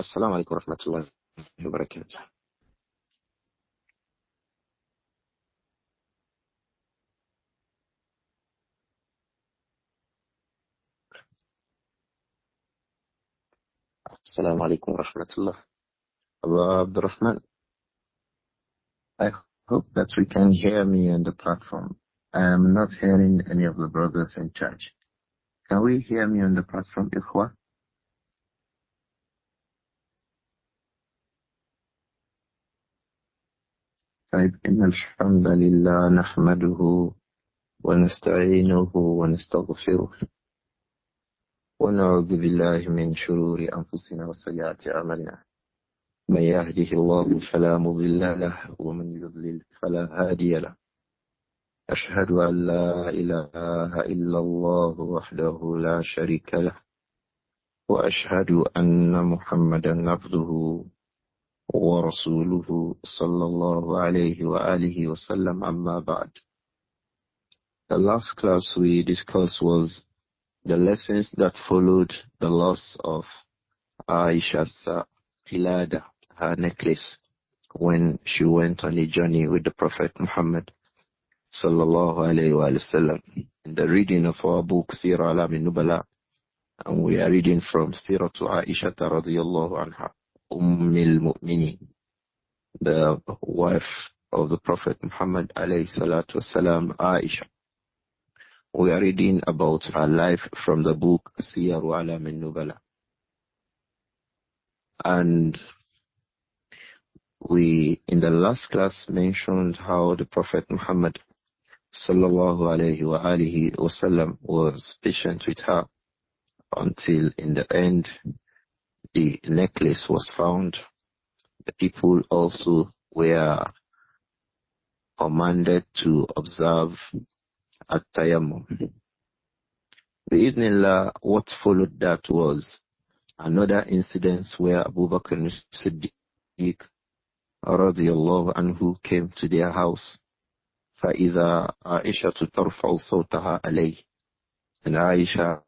السلام عليكم ورحمة الله وبركاته. السلام عليكم ورحمة الله. Abū Abdur-Rahman, I hope that we can hear me on the platform. I am not hearing any of the brothers in church. Can we hear me on the platform, Ikhwa? طيب إن الحمد لله نحمده ونستعينه ونستغفره ونعوذ بالله من شرور أنفسنا وسيئات أعمالنا. من يهده الله فلا مضل له ومن يضلل فلا هادي له. أشهد أن لا إله إلا الله وحده لا شريك له وأشهد أن محمدا عبده ورسوله صلى الله عليه وآله وسلم. أما بعد. The last class we discussed was the lessons that followed the loss of Āishah's qilada, her necklace, when she went on a journey with the Prophet Muhammad sallallahu alayhi wa sallam. In the reading of our book Siyar A'alām An-Nubala, and we are reading from Seerah A'ishah radiyallahu anha, al-Mu'minin, the wife of the Prophet Muhammad alayhi salatu wasalam, Āishah. We are reading about her life from the book Siyar A'alām An-Nubala. And we, in the last class, mentioned how the Prophet Muhammad sallallahu alayhi wa alihi wasallam was patient with her until in the end the necklace was found. The people also were commanded to observe At-Tibyān. Bi'idhnillah, what followed that was another incident where Abu Bakr as-Siddiq radiyallahu anhu came to their house. فَإِذَا عَائِشَةُ تَرْفَعُ صَوْتَهَا عَلَيْهِ. And Āishah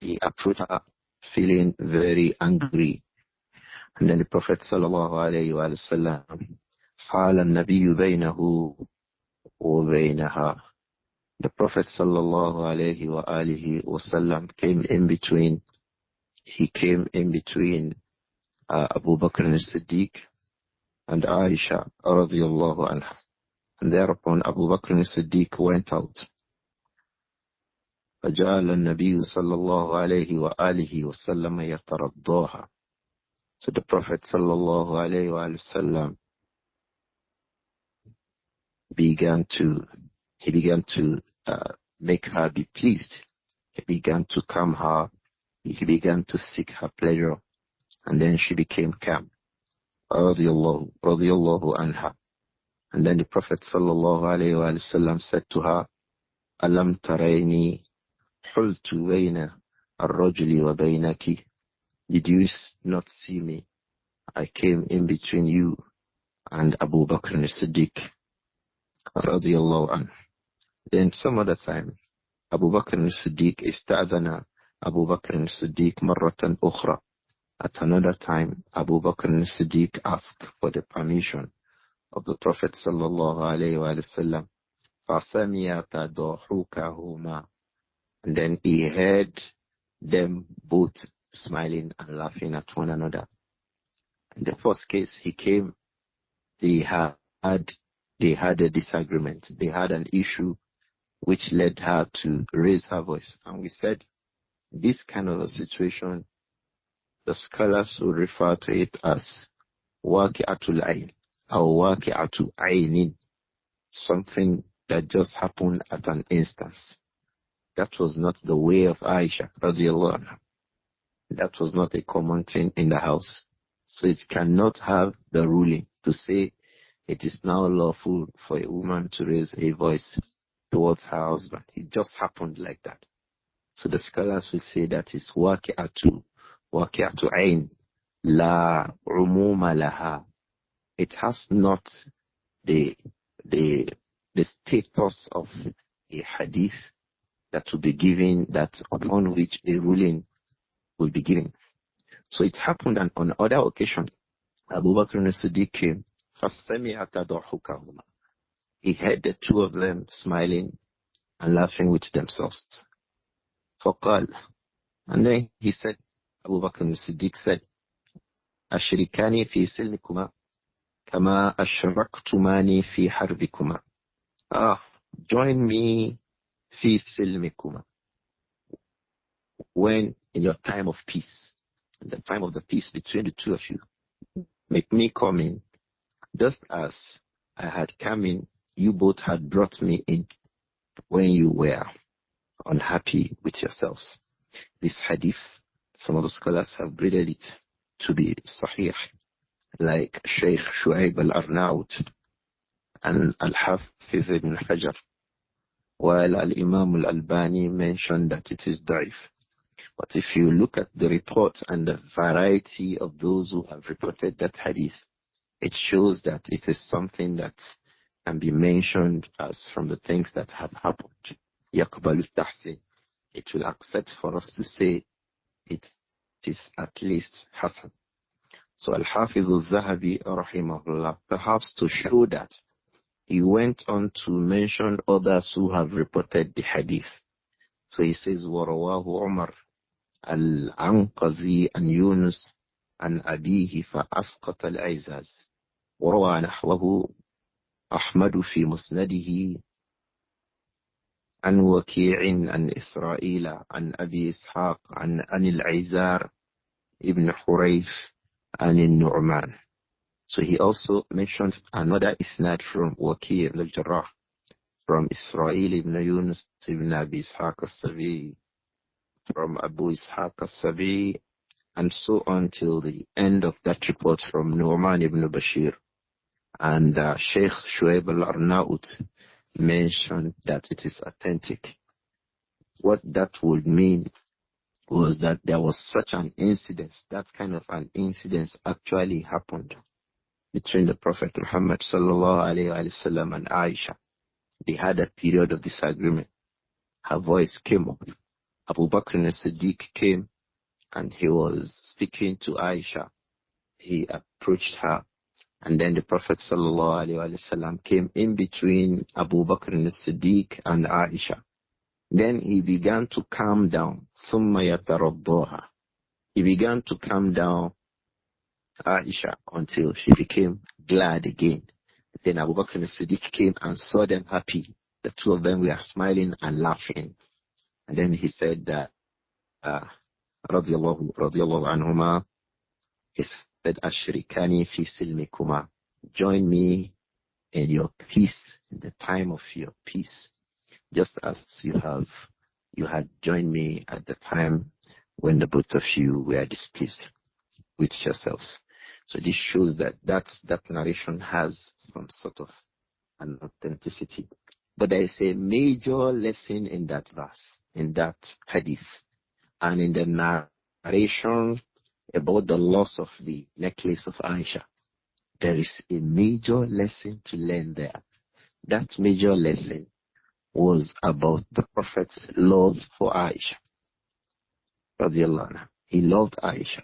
he approached her feeling very angry. And then the Prophet sallallahu alayhi wa sallam, حَالَ النَّبِيُّ بَيْنَهُ وَبَيْنَهَا. The Prophet sallallahu alayhi wa alihi wasallam came in between. He came in between Abu Bakr as-Siddiq and Āishah radiyallahu anha. And thereupon Abu Bakr as-Siddiq went out. فجعل النبي صلى الله عليه وآله وسلم يترضاها. So the Prophet sallallahu alayhi wa sallam began to make her be pleased. He began to calm her. He began to seek her pleasure, and then she became calm. Radiyallahu anha. And then the Prophet sallallahu alayhi wa sallam said to her, Alam tarayni hultu bayna ar-rajuli wa baynaki. Did you not see me? I came in between you and Abu Bakr as-Siddiq radiyallahu anhu. Then some other time, Abu Bakr as-Siddiq ista'adhana Abu Bakr as-Siddiq marratan ukhra. At another time, Abu Bakr as-Siddiq asked for the permission of the Prophet sallallahu alayhi wa sallam. فَسَمِيَ تَضَحُكَهُمَا. And then he heard them both smiling and laughing at one another. In the first case, he came, they had a disagreement. They had an issue which led her to raise her voice. And we said, this kind of a situation, the scholars would refer to it as waqi'atul ayn or waqi'atu aynin, something that just happened at an instance. That was not the way of Āishah radiyallahu anha. That was not a common thing in the house. So it cannot have the ruling to say it is now lawful for a woman to raise a voice towards her husband. It just happened like that. So the scholars will say that is waqi'atu ayn la umuma laha. it has not the the the status of a hadith that will be given, that upon which a ruling will be given. So it happened that on other occasion, Abu Bakr as-Siddiq came, فَسَمِعَ تَضَحُكَهُمَا. He heard the two of them smiling and laughing with themselves. فَقَالَ, and then he said, Abu Bakr as-Siddiq said, أَشْرِكَانِي فِي سِلْمِكُمَا كَمَا أَشْرَكْتُمَانِي فِي حَرْبِكُمَا. Join me fi silmikuma, when in your time of peace, in the time of the peace between the two of you, make me come in, just as I had come in, you both had brought me in when you were unhappy with yourselves. This hadith, some of the scholars have graded it to be sahih, like Shaykh Shu'aib al-Arnaut and Al-Hafiz ibn Hajar, while Al-Imam al-Albani mentioned that it is da'if. But if you look at the report and the variety of those who have reported that hadith, it shows that it is something that can be mentioned as from the things that have happened. Yaqbalu tahsin. It will accept for us to say it is at least Hasan. So Al-Hafiz al-Dhahabi rahimahullah, perhaps to show that, he went on to mention others who have reported the hadith. So he says, وَرَوَاهُ عُمَرْ الْعَنْقَزِي أَنْ يُونُسْ أَنْ أَبِيهِ فَأَسْقَطَ الْأَيْزَازِ وَرَوَى نَحْوَهُ أحمد في مسنده عن وكيع عن إسرائيل عن أبي إسحاق عن العزار ابن حريث عن النعمان. So he also mentioned another isnad from Waqi' al-Jarrah, from Israel ibn Yunus ibn Abi Ishaq al-Sabi, from Abu Ishaq al-Sabi, and so on till the end of that report from Nu'man ibn Bashir. And Sheikh Shu'aib al-Arnaut mentioned that it is authentic. What that would mean was that there was such an incident, that kind of an incident actually happened between the Prophet Muhammad sallallahu alayhi wa sallam and Āishah. They had a period of disagreement. Her voice came up. Abu Bakr as-Siddiq came and he was speaking to Āishah. He approached her, and then the Prophet sallallahu alayhi wa sallam came in between Abu Bakr as-Siddiq and Āishah. Then he began to calm down. ثُمَّ يَتَرَضَّاهَا. He began to calm down Āishah until she became glad again. Then Abu Bakr as-Siddiq came and saw them happy. The two of them were smiling and laughing. And then he said that, radiyallahu anhuma, he said, Ashrikani fi silmikuma. Join me in your peace, in the time of your peace, just as you had joined me at the time when the both of you were displeased with yourselves. So this shows that that narration has some sort of an authenticity. But there is a major lesson in that verse, in that hadith, and in the narration about the loss of the necklace of Āishah. There is a major lesson to learn there. That major lesson was about the Prophet's love for Āishah. Radiallahu anha. He loved Āishah.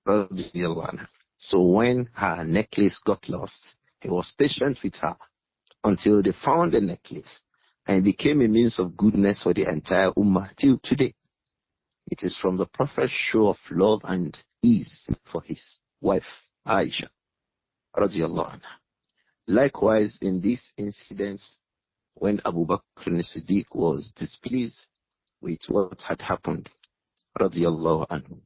Radiallahu anha. So when her necklace got lost, he was patient with her until they found the necklace, and it became a means of goodness for the entire ummah till today. It is from the Prophet's show of love and ease for his wife Āishah radiallahu anha. Likewise, in this incident, when Abu Bakr as-Siddiq was displeased with what had happened radiallahu anhu,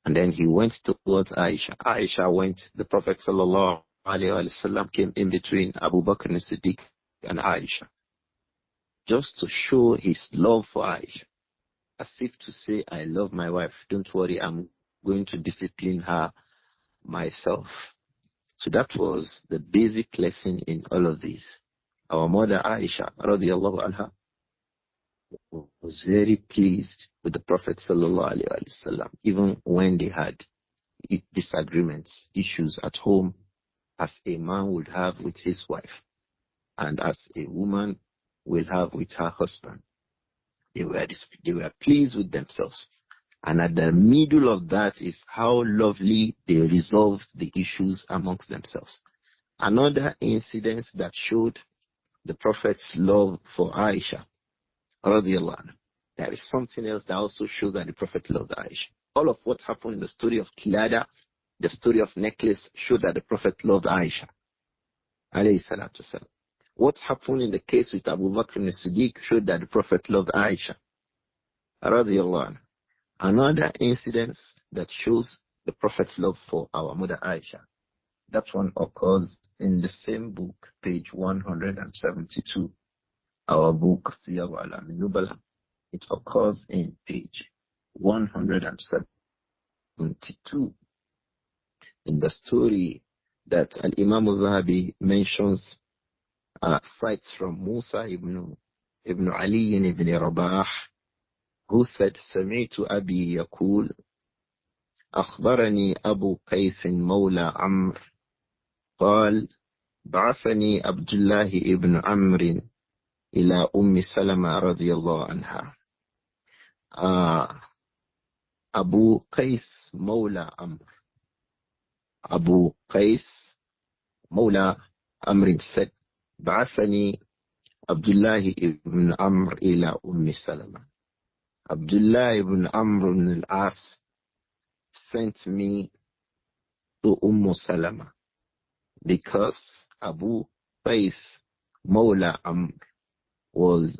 and then he went towards Āishah. Āishah went, the Prophet sallallahu alayhi wa sallam came in between Abu Bakr as-Siddiq and Āishah, just to show his love for Āishah, as if to say, I love my wife, don't worry, I'm going to discipline her myself. So that was the basic lesson in all of this. Our mother Āishah radiallahu anha was very pleased with the Prophet sallallahu alaihi wasallam, even when they had disagreements, issues at home, as a man would have with his wife, and as a woman will have with her husband. They were pleased with themselves. And at the middle of that is how lovely they resolved the issues amongst themselves. Another incident that showed the Prophet's love for Āishah, radiallahu anha. There is something else that also shows that the Prophet loved Āishah. All of what happened in the story of Qilada, the story of necklace, showed that the Prophet loved Āishah, alayhi salatu wasalam. What happened in the case with Abu Bakr as-Siddiq showed that the Prophet loved Āishah, radiallahu anha. Another incident that shows the Prophet's love for our mother Āishah, that one occurs in the same book, page 172, our book Siyar A'alām An-Nubala. It occurs in page 172 in the story that Imām Adh-Dhahabi mentions, cites from Musa ibn Ali ibn Rabah, who said, سمعت أبي يقول أخبرني أبو قيس مولى عمرو قال بعثني عبد الله ابن عمرو إلى أم سلمة رضي الله عنها. أبو قيس مولى عمرو. Abu Qais Mawla Amr said, بعثني Abdullah ibn Amr ila Ummi Salama. Abdullah ibn Amr ibn al-As sent me to Salama because Abu Qais Mawla Amr was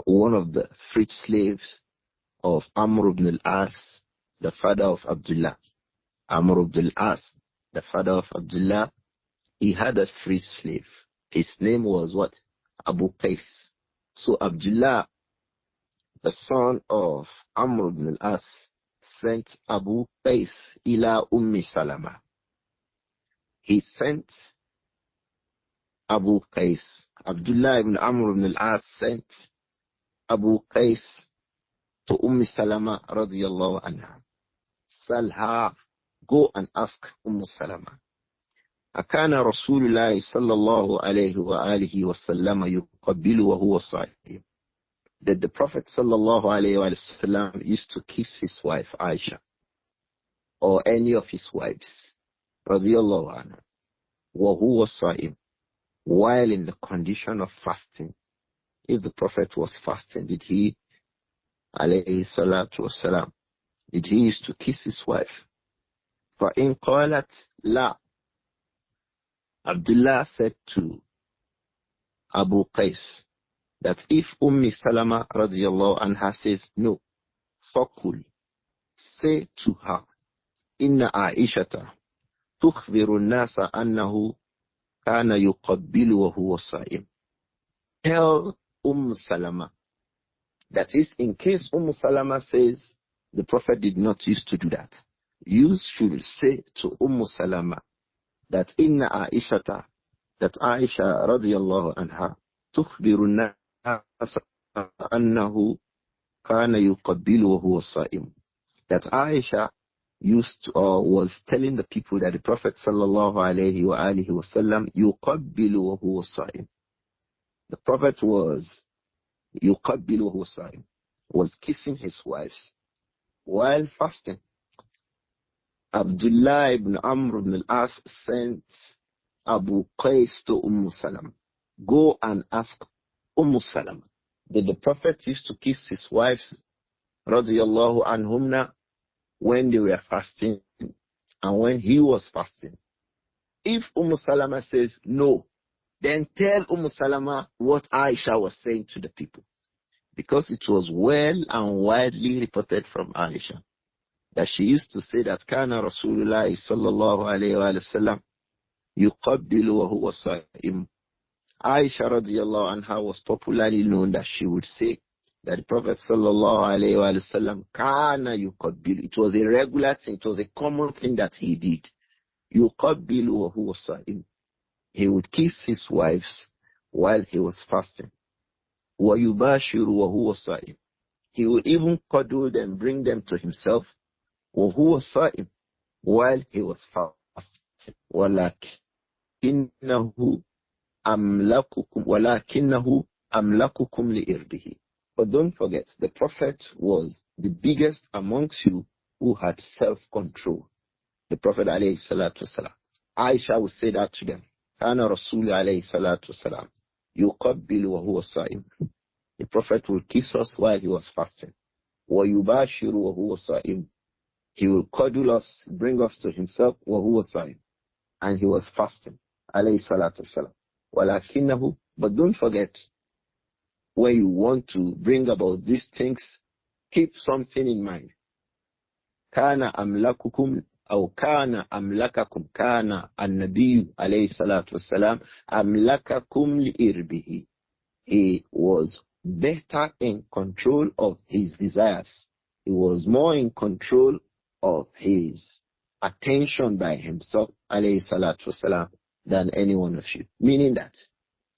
one of the freed slaves of Amr ibn al-As, the father of Abdullah. Amr ibn al-As, the father of Abdullah, he had a free slave. His name was what? Abu Qais. So Abdullah, the son of Amr ibn al-As, sent Abu Qais ila Ummi Salama. He sent Abu Qais. Abdullah ibn Amr ibn al-As sent Abu Qais to Ummi Salama radiyallahu anha. Salha, go and ask Salama. أكان رسول الله صلى الله عليه وآله وسلم يقبل وهو صائم. That the Prophet صلى الله عليه وسلم used to kiss his wife Āishah or any of his wives رضي الله عنها وهو صائم, while in the condition of fasting. If the Prophet was fasting, did he عليه الصلاة والسلام, did he used to kiss his wife? فإن قالت لا, Abdullah said to Abu Qais that if Salama radiyallahu anha says no, فقل, say to her, إن عائشة تخبر الناس أنه كان يقبل وهو صائم. Tell Salama, that is, in case Salama says the Prophet did not used to do that, you should say to Salama that inna A'ishata, that Āishah radiyallahu anha tukhbiru an-nas annahu kana yuqabbilu wa huwa sa'im. That Āishah used to, was telling the people that the Prophet sallallahu alayhi wa alihi wa sallam yuqabbilu wa huwa sa'im. The Prophet was yuqabbilu wa huwa sa'im, was kissing his wives while fasting. Abdullah ibn Amr ibn al-As sent Abu Qais to Salama. Go and ask Salama. Did the Prophet used to kiss his wives radiyallahu anhumna when they were fasting and when he was fasting? If Salama says no, then tell Salama what Āishah was saying to the people, because it was well and widely reported from Āishah that she used to say that Kana Rasulullah sallallahu alayhi wa sallam yuqabbilu wa huwa sa'im. Āishah radiyallahu anha was popularly known that she would say that the Prophet sallallahu alayhi wa sallam kana yuqabbilu. It was a regular thing, it was a common thing that he did. Yuqabbilu wa huwa sa'im. He would kiss his wives while he was fasting. Wa yubashiru wa huwa sa'im. He would even cuddle them, bring them to himself وهو صائم, while he was fasting. ولكن, وَلَكِنَّهُ أَمْلَكُكُمْ لِإِرْبِهِ. But don't forget, the Prophet was the biggest amongst you who had self-control. The Prophet alayhi salatu wasalam. Āishah would say that to them. كَانَ رَسُولُ عَلَيْهِ salatu wasalam يُقَبِّلُ وَهُوَ صَائِمٌ. The Prophet will kiss us while he was fasting. وَيُبَاشِرُ وَهُوَ صَائِمٌ. He will cuddle us, bring us to himself, وَهُوَ صَائِمٌ. And he was fasting. Alayhi salatu wasalam. وَلَكِنَّهُ. But don't forget, when you want to bring about these things, keep something in mind. كان أملككم أو كان أملككم كان النبي عليه الصلاة والسلام أملككم لإربه. He was better in control of his desires. He was more in control of his attention by himself عليه الصلاة والسلام than any one of you. Meaning that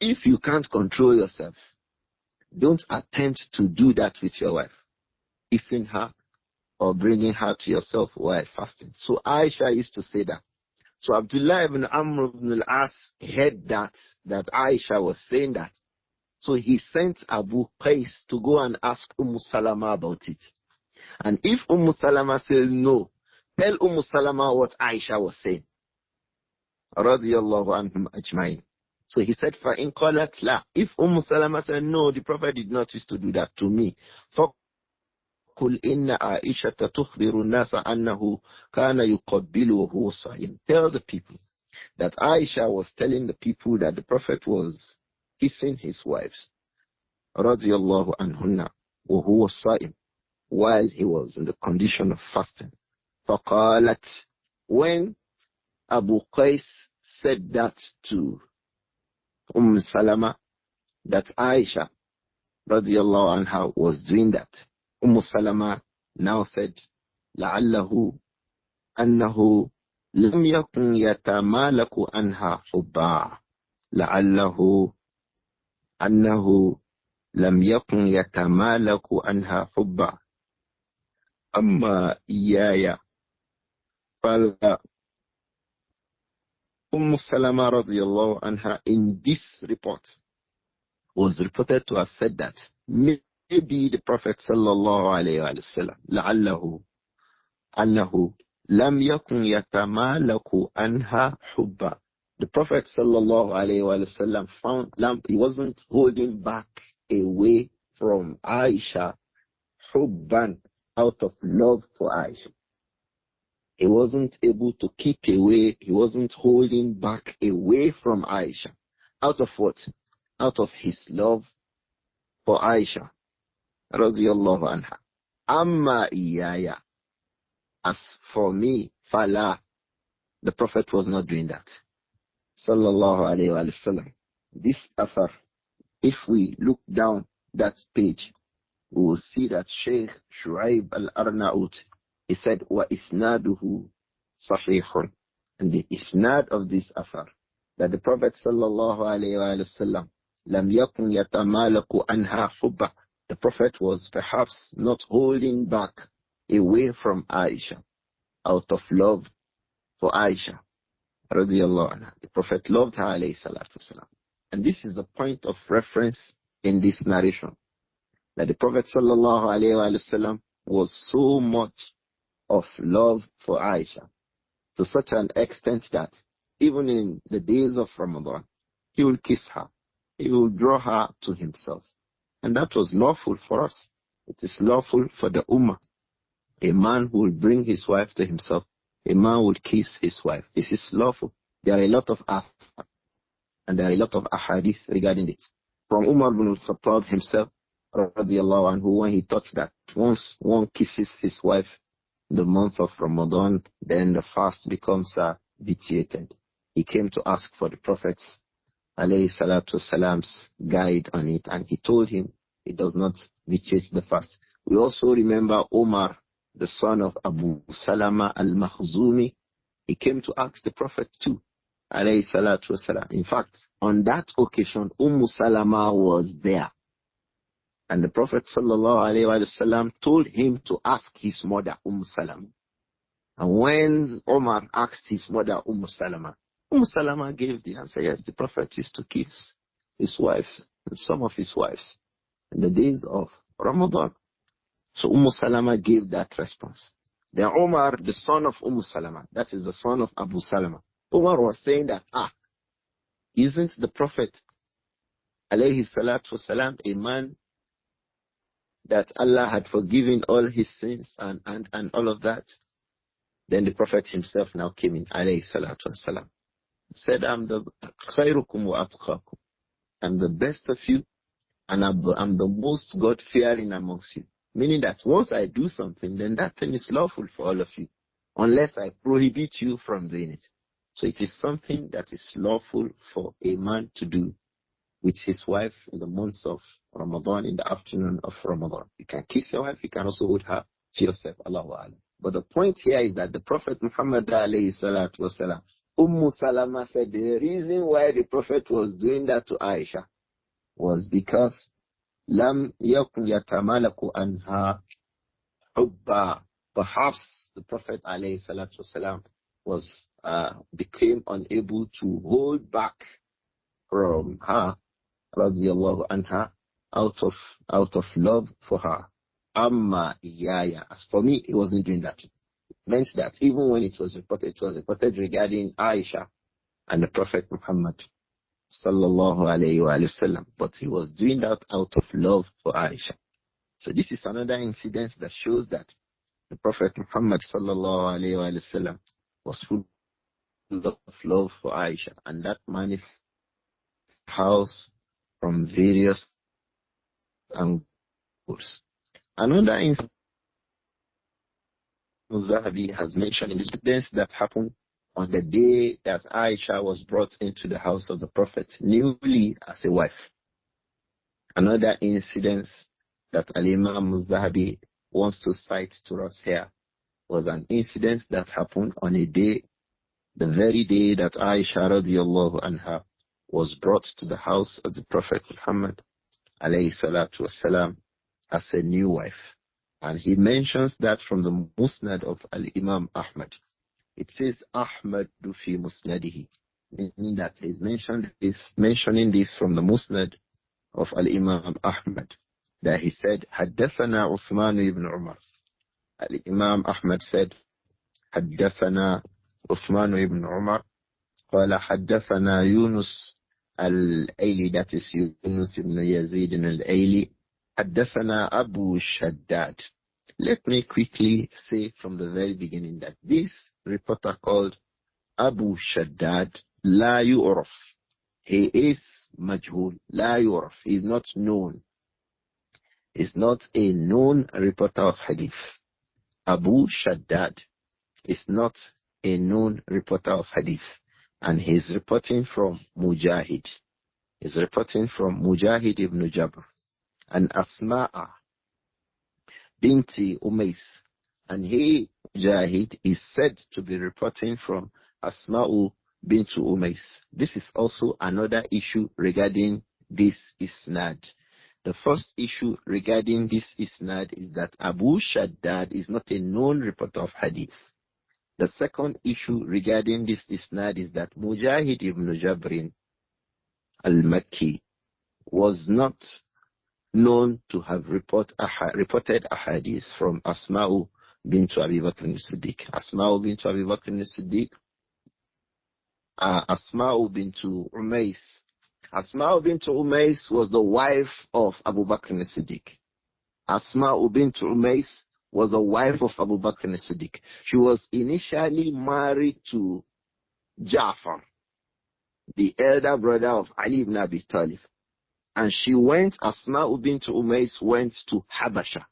if you can't control yourself, don't attempt to do that with your wife. Kissing her or bringing her to yourself while fasting. So Āishah used to say that. So Abdullah ibn Amr ibn al-As heard that Āishah was saying that. So he sent Abu Qais to go and ask Salama about it. And if Salama says no, tell Salama what Āishah was saying. Radiyallahu anhum ajma'in. So he said, فَإِنْ قَالَتْ لَا. If Salama said no, the Prophet did not used to do that to me. قل إن عائشة تخبر الناس أنه كان يقبل وهو صائم. Tell the people that Aisha was telling the people that the Prophet was kissing his wives رضي الله عنهن وهو صائم, while he was in the condition of fasting. فقالت. When Abu Qais said that to Salama, that Aisha رضي الله عنها was doing that, Salama now said, لعله أنه لم يكن يتمالك عنها حبا. لعله أنه لم يكن يتمالك عنها حبا. أما إياي فلا. Salama رضي الله عنها in this report was reported to have said that maybe the Prophet sallallahu alayhi wa sallam لعله أنه لم يكن يتمالك عنها حبا. The Prophet sallallahu alayhi wa sallam found he wasn't holding back away from Aisha hubban, out of love for Aisha. He wasn't able to keep away, he wasn't holding back away from Aisha. Out of what? Out of his love for Aisha radiyallahu anha. Amma iyaya. As for me, fala. The Prophet was not doing that. Sallallahu alayhi wa sallam. This athar, if we look down that page, we will see that Shaykh Shu'aib al-Arnaut, he said, wa isnaduhu sahihun. And the isnad of this athar, that the Prophet sallallahu alayhi wa sallam, lam yakun yatamalaku anha hubba. The Prophet was perhaps not holding back away from Aisha out of love for Aisha radiyallahu anha. The Prophet loved her alayhi salatu wasalam. And this is the point of reference in this narration, that the Prophet sallallahu alayhi wa sallam was so much of love for Aisha, to such an extent that even in the days of Ramadan, he will kiss her, he will draw her to himself. And that was lawful for us. It is lawful for the Ummah. A man who will bring his wife to himself, a man will kiss his wife. This is lawful. There are a lot of and there are a lot of ahadith regarding this. From Umar ibn al-Khattab himself, radiallahu anhu, when he taught that once one kisses his wife in the month of Ramadan, then the fast becomes vitiated. He came to ask for the Prophet's alayhi salatu wasalam's guide on it, and he told him it does not vitiate the fast. We also remember Omar, the son of Abu Salama al-Makhzumi. He came to ask the Prophet too, alayhi salatu wasalam. In fact, on that occasion, Salama was there. And the Prophet sallallahu alayhi wa sallam told him to ask his mother, Salama. And when Omar asked his mother, Salama, Salama gave the answer, yes, the Prophet used to kiss his wives, some of his wives, in the days of Ramadan. So Salama gave that response. Then Umar, the son of Salama, that is the son of Abu Salama, Umar was saying that, isn't the Prophet, alayhi salatu wasalam, a man that Allah had forgiven all his sins and all of that? Then the Prophet himself now came in, alayhi salatu wasalam, said, I'm the khairukum wa atqakum. I'm the best of you, and I'm the most God-fearing amongst you. Meaning that once I do something, then that thing is lawful for all of you, unless I prohibit you from doing it. So it is something that is lawful for a man to do with his wife in the months of Ramadan, in the afternoon of Ramadan. You can kiss your wife, you can also hold her to yourself. Allahu Akbar. But the point here is that the Prophet Muhammad alayhi salatu wasalam, Salama said the reason why the Prophet was doing that to A'ishah was because Lam yakun yatamalaku anha hubba. Perhaps the Prophet alayhi salatu wasalam was became unable to hold back from her, radiyallahu anha, out of love for her. Amma iyaya. As for me, he wasn't doing that. It meant that even when it was reported regarding A'ishah and the Prophet Muhammad sallallahu alayhi wa sallam, but he was doing that out of love for A'ishah. So this is another incident that shows that the Prophet Muhammad sallallahu alayhi wa sallam was full of love for A'ishah, and that manifests house from various angles. Another incident Adh-Dhahabi has mentioned in the incidents that happened on the day that A'ishah was brought into the house of the Prophet newly as a wife. Another incident that Imām Adh-Dhahabi wants to cite to us here was an incident that happened on a day, the very day that A'ishah radiyallahu anha was brought to the house of the Prophet Muhammad alayhi salatu wasalam as a new wife. And he mentions that from the Musnad of Al-Imam Ahmad. It says Ahmad fi Musnadihi, meaning that he's mentioning this from the Musnad of Al-Imam Ahmad, that he said, Haddathana Uthman ibn Umar. Al-Imam Ahmad said, Haddathana Uthman ibn Umar, قال حدثنا يونس الأيلي, that is Yunus ibn Yazid al-Ayli, حدثنا أبو الشداد. Let me quickly say from the very beginning that this reporter called Abu Shaddad La Yu'raf. He is majhul, La Yu'raf. He is not known. He is not a known reporter of hadith. Abu Shaddad is not a known reporter of hadith. And he is reporting from Mujahid. He is reporting from Mujahid ibn Jabr. And Asma'a binti Umais. And he, Mujahid, is said to be reporting from Asma'u bintu Umais. This is also another issue regarding this isnad. The first issue regarding this isnad is that Abu Shaddad is not a known reporter of hadith. The second issue regarding this isnad is that Mujahid ibn Jabrin al-Makki was not known to have reported a hadith from Asma'u bint Abi Bakr al-Siddiq. Asma'u bint Abi Bakr al-Siddiq, Asma'u bint Umais. Asma'u bint Umais was the wife of Abu Bakr al-Siddiq. Asma'u bint Umais was the wife of Abu Bakr al-Siddiq. She was initially married to Ja'far, the elder brother of Ali ibn Abi Talib. And she went, Asma'u bint Umais went to Habasha.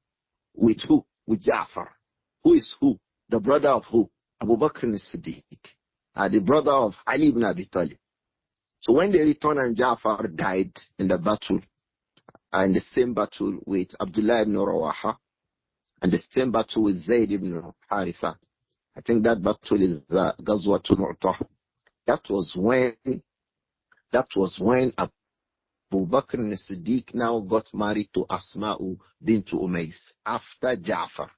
With who? With Ja'far. Who is who? The brother of who? Abu Bakr al-Siddiq. The brother of Ali ibn Abi Talib. So when they returned and Ja'far died in the battle, in the same battle with Abdullah ibn Rawaha, and the same battle with Zayd ibn Haritha, I think that battle is Ghazwatul Mu'tah. That was when Abu Bakr al-Siddiq now got married to Asma'u bint Umais after Ja'far.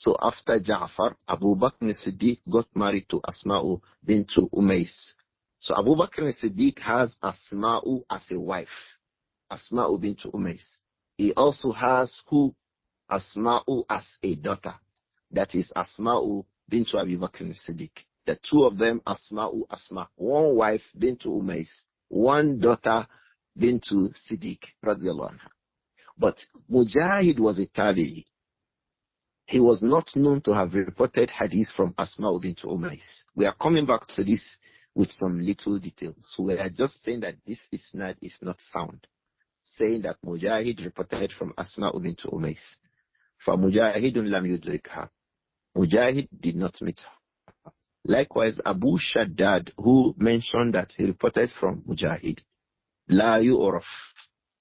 So after Ja'far, Abu Bakr as-Siddiq got married to Asma'u bint Umays. So Abu Bakr as-Siddiq has Asma'u as a wife. Asma'u bint Umays. He also has who? Asma'u as a daughter. That is Asma'u bint Abi Bakr as-Siddiq. The two of them, Asma'u, Asma. One wife, bint Umays. One daughter, bint Siddiq, radiallahu anha. But Mujahid was a tabi'i. He was not known to have reported hadith from Asma bint Umays. We are coming back to this with some little details. So we are just saying that this isnad is not sound. Saying that Mujahid reported from Asma bint Umays. فَمُجَاهِدٌ لَمْ يُدْرِكْهَا. Mujahid did not meet her. Likewise, Abu Shaddad, who mentioned that he reported from Mujahid, La yu'raf,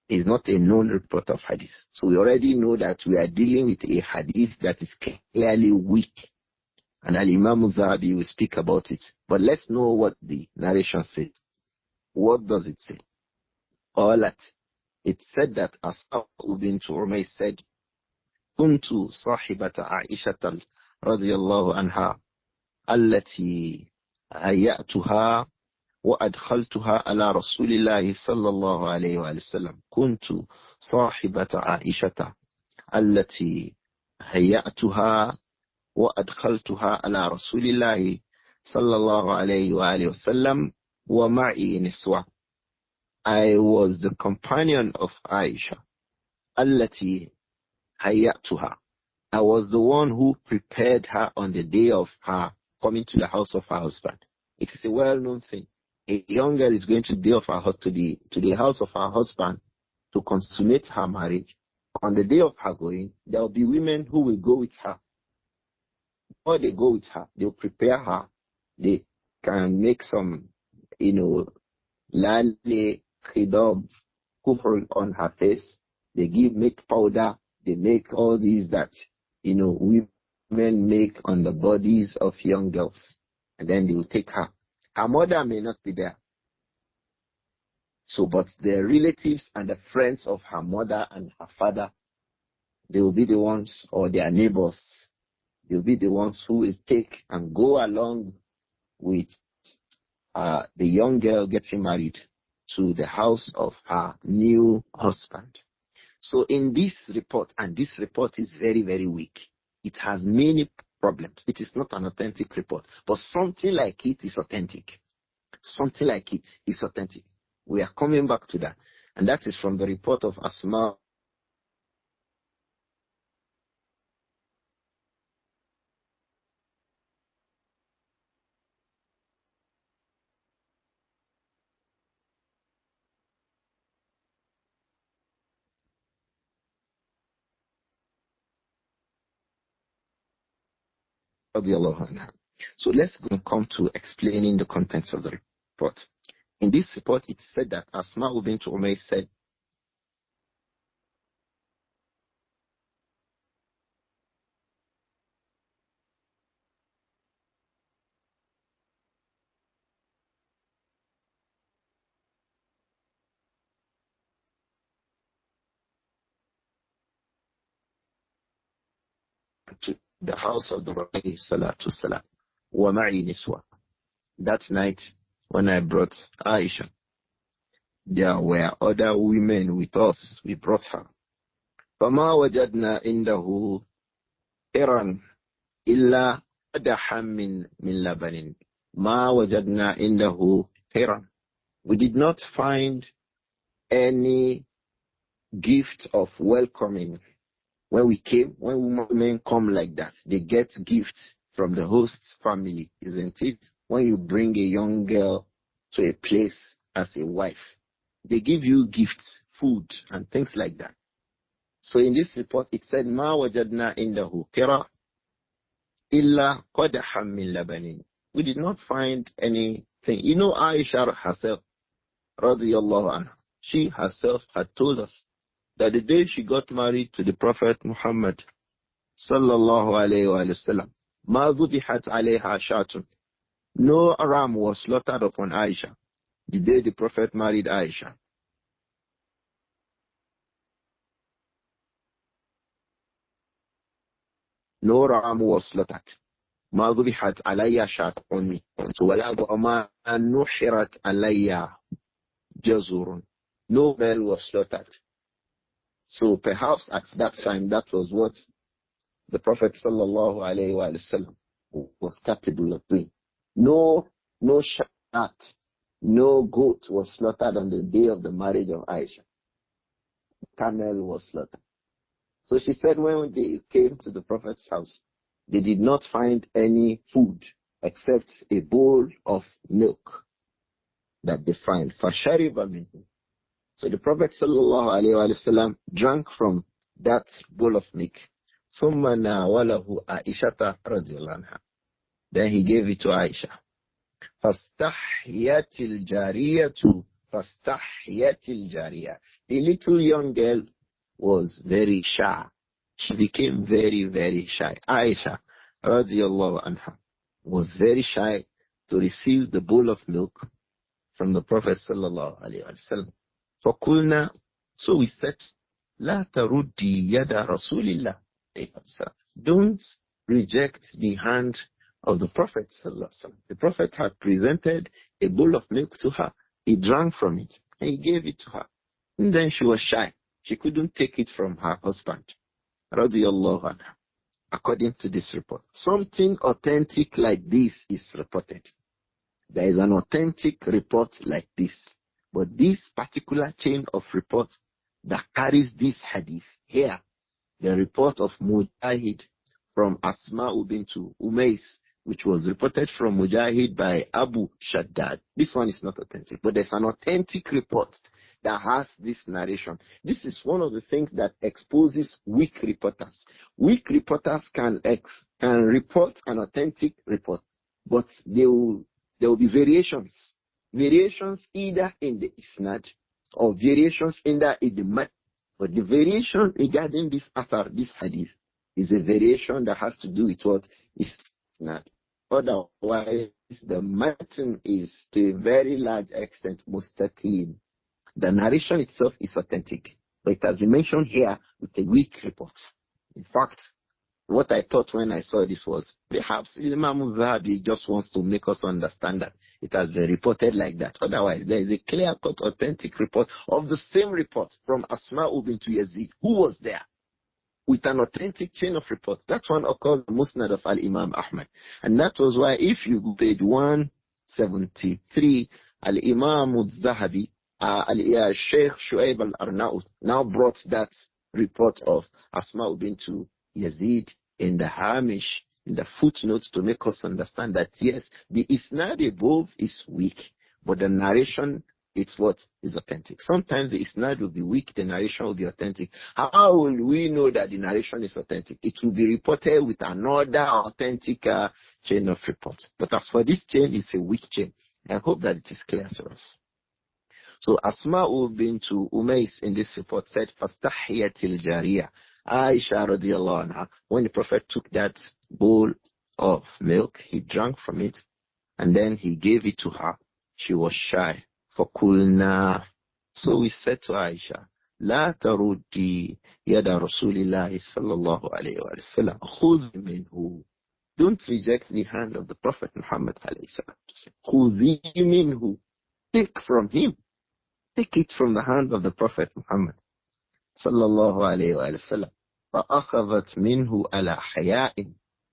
is not a known report of hadith. So we already know that we are dealing with a hadith that is clearly weak. And Imām Adh-Dhahabi will speak about it. But let's know what the narration says. What does it say? All that. It said that Asma'u bint Umays said, كنت صاحبة عائشة رضي الله عنها التي هيأتها وأدخلتها على رسول الله صلى الله عليه وسلم. كنت صاحبة عائشة التي هيأتها وأدخلتها على رسول الله صلى الله عليه وآله وسلم ومعي نسوة. I was the companion of Aisha. التي هيأتها. I was the one who prepared her on the day of her coming to the house of her husband. It is a well-known thing. A young girl is going to the house of her husband to consummate her marriage. On the day of her going, there will be women who will go with her. Before they go with her, they will prepare her. They can make some, lale, khidam, kufr on her face. They make powder. They make all these that, women make on the bodies of young girls. And then they will take her. Her mother may not be there. So, but the relatives and the friends of her mother and her father, they will be the ones, or their neighbors, they will be the ones who will take and go along with the young girl getting married to the house of her new husband. So in this report, and this report is very, very weak, it has many problems. It is not an authentic report, but something like it is authentic. Something like it is authentic. We are coming back to that. And that is from the report of Asma. So let's come to explaining the contents of the report. In this report, it said that Asma bint Umays said, to the house of the Prophet Salatu Salam, wa ma'i niswa. That night, when I brought Aisha, there were other women with us. We brought her. فما وجدنا عنده إرا إلا قدحا من لبن. ما وجدنا عنده إرا. We did not find any gift of welcoming. When we came, when women come like that, they get gifts from the host family, isn't it? When you bring a young girl to a place as a wife, they give you gifts, food, and things like that. So in this report, it said, "Ma wajadna indahu kira illa qadham min labanin." We did not find anything. Āishah herself, radiyallahu anha, she herself had told us that the day she got married to the Prophet Muhammad, sallallahu alayhi wa sallam, ma dhubihat alayha shatun. No ram was slaughtered upon Aisha the day the Prophet married Aisha. No ram was slaughtered. ما ذبحت علي شاة ولا نحرت علي جزور. No male was slaughtered. So perhaps at that time that was what the Prophet sallallahu alaihi wasallam was capable of doing. No shat, no goat was slaughtered on the day of the marriage of Āishah. Camel was slaughtered. So she said when they came to the Prophet's house, they did not find any food except a bowl of milk that they find. فَشَرِبَ مِنْهُ. So the Prophet sallallahu alaihi wasallam drank from that bowl of milk. ثُمَّ نَاوَلَهُ عَائِشَةَ رَضِيَ اللَّهُ عَنْهَا. Then he gave it to Āishah. فَاسْتَحْيَتِ الْجَارِيَةُ فَاسْتَحْيَتِ الْجَارِيَةُ. The little young girl was very shy. She became very, very shy. Āishah radiallahu anha was very shy to receive the bowl of milk from the Prophet sallallahu alaihi wasallam. فَقُلْنَا. So we said, لَا تَرُدِّي يَدَ رَسُولِ اللَّهِ. Don't reject the hand of the Prophet sallallahu alaihi wasallam. The Prophet had presented a bowl of milk to her. He drank from it and he gave it to her. And then she was shy. She couldn't take it from her husband. Radiallahu anha. According to this report, something authentic like this is reported. There is an authentic report like this. But this particular chain of reports that carries this hadith here, the report of Mujahid from Asma'u bint Umays, which was reported from Mujahid by Abu Shaddad. This one is not authentic, but there's an authentic report that has this narration. This is one of the things that exposes weak reporters. Weak reporters can report an authentic report, but there will be variations. Variations either in the isnad or variations either in the mat. But the variation regarding this author, this hadith, is a variation that has to do with what is isnad. Otherwise, the matin is to a very large extent mustaqim. The narration itself is authentic, but it has been mentioned here with a weak report. In fact, what I thought when I saw this was perhaps Imām Adh-Dhahabi just wants to make us understand that it has been reported like that. Otherwise, there is a clear-cut authentic report of the same report from Asma'u bint Yazid, who was there, with an authentic chain of report. That one occurs in the Musnad of Al-Imam Ahmad. And that was why if you go page 173, Al-Imām Adh-Dhahabi, Shaykh Shu'aib al-Arnaut now brought that report of Asma'u bint Yazid in the Hamish, in the footnotes, to make us understand that yes, the isnad above is weak, but the narration, it's what is authentic. Sometimes the isnad will be weak, the narration will be authentic. How will we know that the narration is authentic? It will be reported with another authentic chain of report. But as for this chain, it's a weak chain. I hope that it is clear to us. So Asma'u bint Umays in this report said, فَاسْتَحْيَتِ الْجَارِيَةِ. Āishah radiallahu anha, when the Prophet took that bowl of milk, he drank from it, and then he gave it to her. She was shy. فَقُلْنَا. So we said to Āishah, لَا تَرُدِّي يَدَ رَسُولِ اللَّهِ صَلَّى اللَّهُ عَلَيْهِ وَسَلَّمَ خُذْ مِنْهُ. Don't reject the hand of the Prophet Muhammad alayhi salatu. خُذِي مِنْهُ. Take from him. Take it from the hand of the Prophet Muhammad sallallahu alayhi wa sallam. فأخذت منه على حياء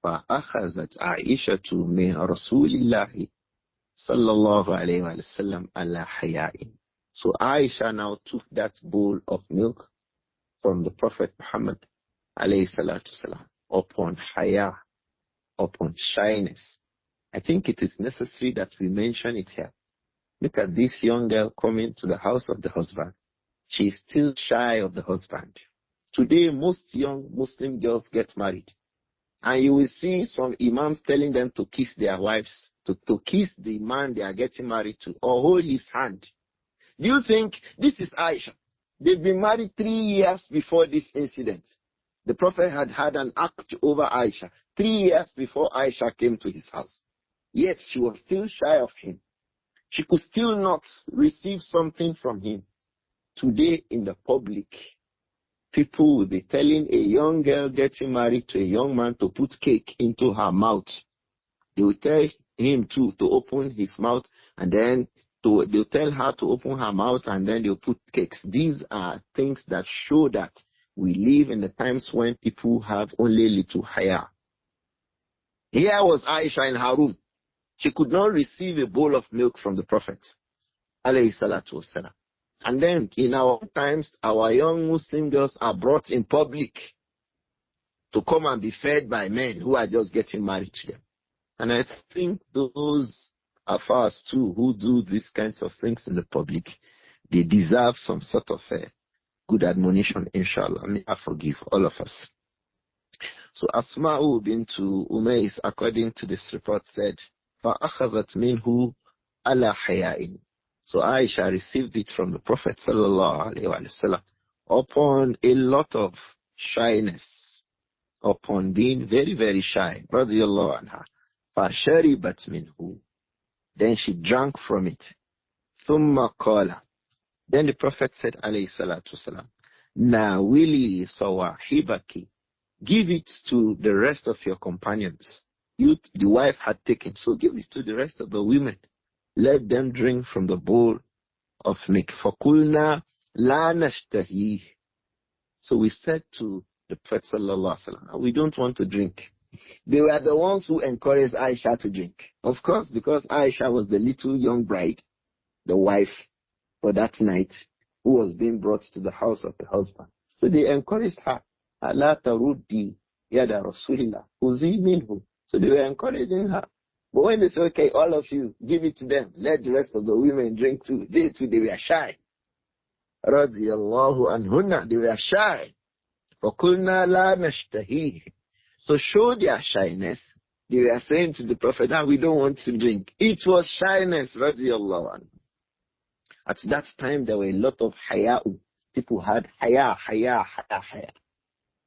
فأخذت عائشة من رسول الله صلى الله عليه وسلم على حياء. So Aisha now took that bowl of milk from the Prophet Muhammad alayhi salatu salam upon haya, upon shyness. I think it is necessary that we mention it here. Look at this young girl coming to the house of the husband. She is still shy of the husband. Today, most young Muslim girls get married. And you will see some imams telling them to kiss their wives, to kiss the man they are getting married to, or hold his hand. Do you think this is Āishah? They've been married 3 years before this incident. The Prophet had had an act over Āishah 3 years before Āishah came to his house. Yet she was still shy of him. She could still not receive something from him. Today in the public, People will be telling a young girl getting married to a young man to put cake into her mouth. They will tell him to open his mouth, and then they'll tell her to open her mouth, and then they'll put cakes. These are things that show that we live in the times when people have only little haya. Here was Āishah in her room. She could not receive a bowl of milk from the Prophet, alayhi salatu wasalam. And then in our times, our young Muslim girls are brought in public to come and be fed by men who are just getting married to them. And I think those affairs too, who do these kinds of things in the public, they deserve some sort of good admonition, inshallah. May I forgive all of us. So Asma'u bint Umays, according to this report, said, فَأَخَذَتْ مِنْهُ عَلَى حَيَاءٍ. So Āishah received it from the Prophet sallallahu alaihi wasallam upon a lot of shyness, upon being very, very shy, radiyallahu anha. فَشَرِبَتْ مِنْهُ. Then she drank from it. ثُمَّ قَالَ. Then the Prophet said, alayhi salatu wasalam, نَاوِلِي صَوَاحِبَكِ. Give it to the rest of your companions. You, the wife had taken, so give it to the rest of the women. Let them drink from the bowl of milk. فَقُلْنَا لَا نَشْتَهِيهِ. So we said to the Prophet sallallahu alaihi wasallam, we don't want to drink. They were the ones who encouraged Āishah to drink. Of course, because Āishah was the little young bride, the wife for that night, who was being brought to the house of the husband. So they encouraged her. أَلَا تَرُدِّي يَدَ رَسُولِ اللَّهِ خُذِي مِنْهُ. So they were encouraging her. But when they say, okay, all of you, give it to them, let the rest of the women drink too, they were shy. Radiyallahu anhunna, they were shy. فَقُلْنَا لَا نَشْتَهِيهِ. So show their shyness. They were saying to the Prophet, we don't want to drink. It was shyness, radiyallahu anhu. At that time, there were a lot of haya'u. People had haya.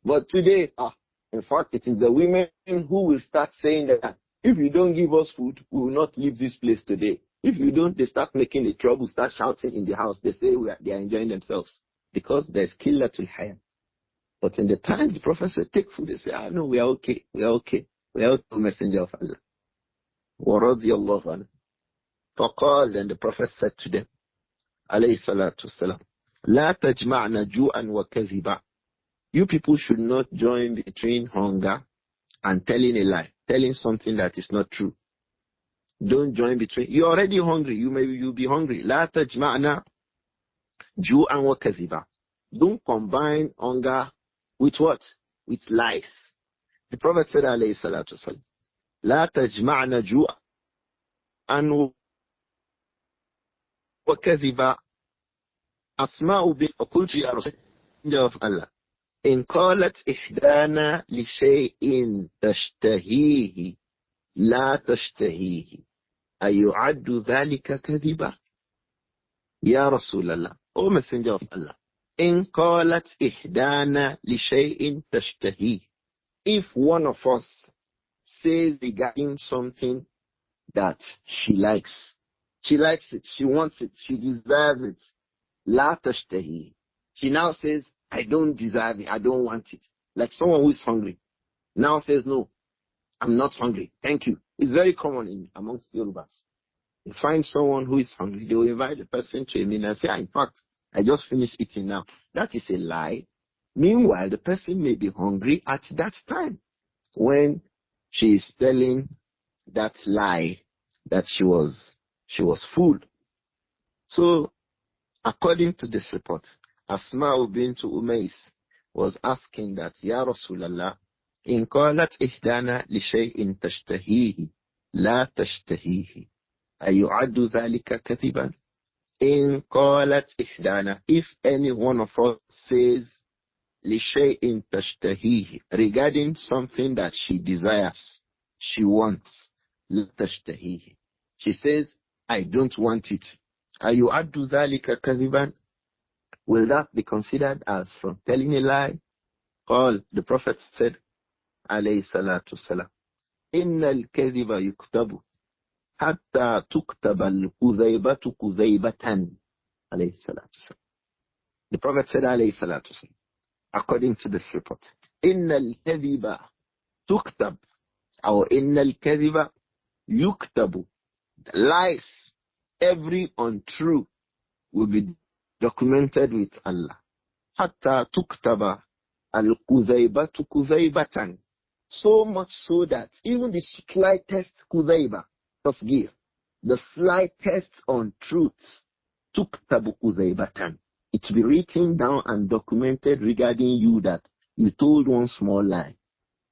But today, in fact, it is the women who will start saying that if you don't give us food, we will not leave this place today. If you don't, they start making the trouble, start shouting in the house. They say they are enjoying themselves because there's qillatul haya. But in the time the Prophet said, take food, they say, no, we are okay. We are okay. We are okay, Messenger of Allah. وَرَضِيَ اللَّهُ عَنْهُ. فَقَالَ, then the Prophet said to them, alayhi salatu wasalam, لَا تَجْمَعْنَ جُوءًا وَكَذِبًا. You people should not join between hunger and telling a lie, telling something that is not true. Don't join between. You're already hungry. You'll be hungry. لا تجمعنا جوعا وكذبا. Don't combine hunger with what? With lies. The Prophet said, alayhi salatu wasalam, لا تجمعنا جوعا وكذبا. أسماء بنت فقلت يا رسول الله إن قالت إحدانا لشيء تشتهيه لا تشتهيه أيعد ذلك كذبا. يا رسول الله, O Messenger of Allah, إن قالت إحدانا لشيء تشتهيه. If one of us says regarding something that she likes it, she wants it, she deserves it, لا تشتهيه. She now says, I don't deserve it, I don't want it. Like someone who is hungry now says, no, I'm not hungry, thank you. It's very common amongst Yorubas. You find someone who is hungry, they will invite the person to a meal and say, in fact, I just finished eating now. That is a lie. Meanwhile, the person may be hungry at that time when she is telling that lie that she was full. So, according to this report, Asma bint Umays was asking that, Ya Rasulallah, in qalat ihdana li shay'in tashtahihi, la tashtahihi, ayu'addu dhalika kathiban? In qalat ihdana, if any one of us says li shay'in tashtahihi, regarding something that she desires, she wants, la tashtahihi, she says, I don't want it, ayu'addu dhalika kathiban? Will that be considered as from telling a lie? The Prophet said, alayhi salatu wasalam, inna al-kadhiba yuktabu hatta tuktaba al-kudhaybatu kudhaybatan. Alayhi salatu wasalam. The Prophet said, alayhi salatu wasalam, according to this report. Inna al-kadhiba tuktab, or inna al-kadhiba yuktabu. Lies, every untrue, will be documented with Allah. Hatta tuktaba al-kudhaybatu kudhaybatan. So much so that even the slightest kudhayba, tasgir, the slightest untruth, tuktabu kudhaybatan, it will be written down and documented regarding you that you told one small lie.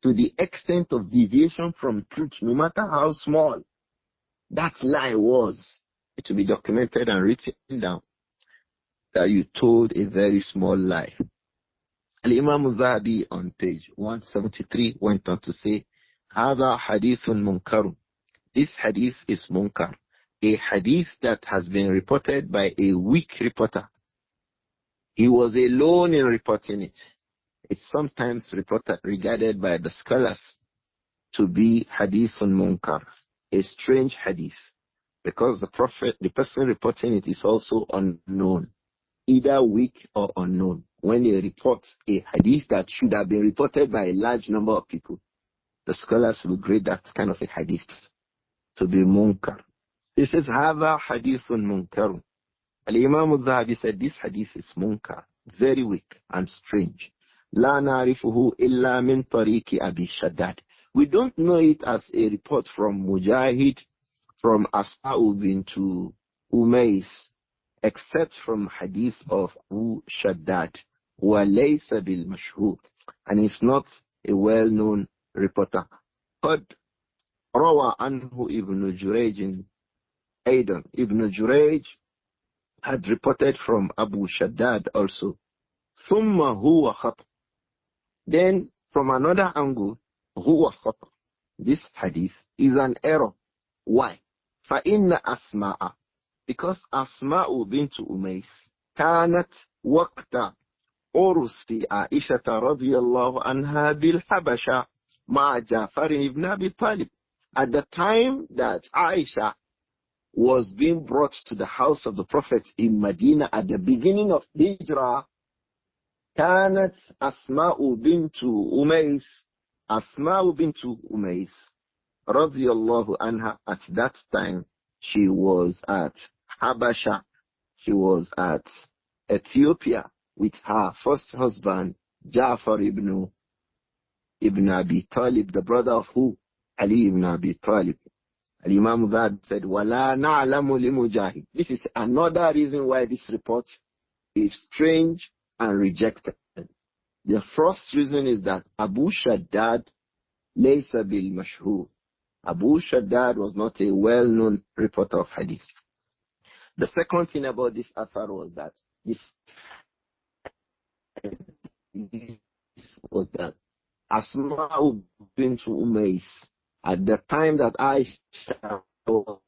To the extent of deviation from truth, no matter how small that lie was, it will be documented and written down that you told a very small lie. Imām Adh-Dhahabi on page 173 went on to say, هذا حديث منكر. This hadith is munkar, a hadith that has been reported by a weak reporter. He was alone in reporting it. It's sometimes regarded by the scholars to be hadithun munkar, a strange hadith, because the person reporting it is also unknown, either weak or unknown. When they report a hadith that should have been reported by a large number of people, the scholars will grade that kind of a hadith to be munkar. He says, هذا حديث منكر. Al-Imām Adh-Dhahabi said this hadith is munkar, very weak and strange. لا نعرفه إلا من طريق أبي شداد. We don't know it as a report from Mujahid, from Asma'u bint Umays, except from hadith of Abu Shaddad, وَلَيْسَ بِالْمَشْهُورِ, and it's not a well-known reporter. قد روى عنه ابن جريج أيضا. Ibn Jurayj had reported from Abu Shaddad also. ثم هو خطأ. Then from another angle, هو خطأ. This hadith is an error. Why? فإن أسماء, because Asma'u bint Umays كانت وقت عرس عائشة رضي الله عنها بالحبشة مع جعفر ibn Abi Talib. At the time that Āishah was being brought to the house of the Prophet in Medina at the beginning of Hijrah, كانت أسماء بنت أميس, Asma'u bint Umays رضي الله عنها, at that time she was at Habasha, she was at Ethiopia with her first husband Ja'far ibn Abi Talib, the brother of who? Ali ibn Abi Talib. Al-Imam Adh-Dhahabi said, وَلَا نَعْلَمُ لِمُجَاهِدٍ. This is another reason why this report is strange and rejected. The first reason is that Abu Shaddad laysa bil mashhur. Abu Shaddad was not a well-known reporter of hadith. The second thing about this asar was that Asma'u bint Umays, at the time that Āishah was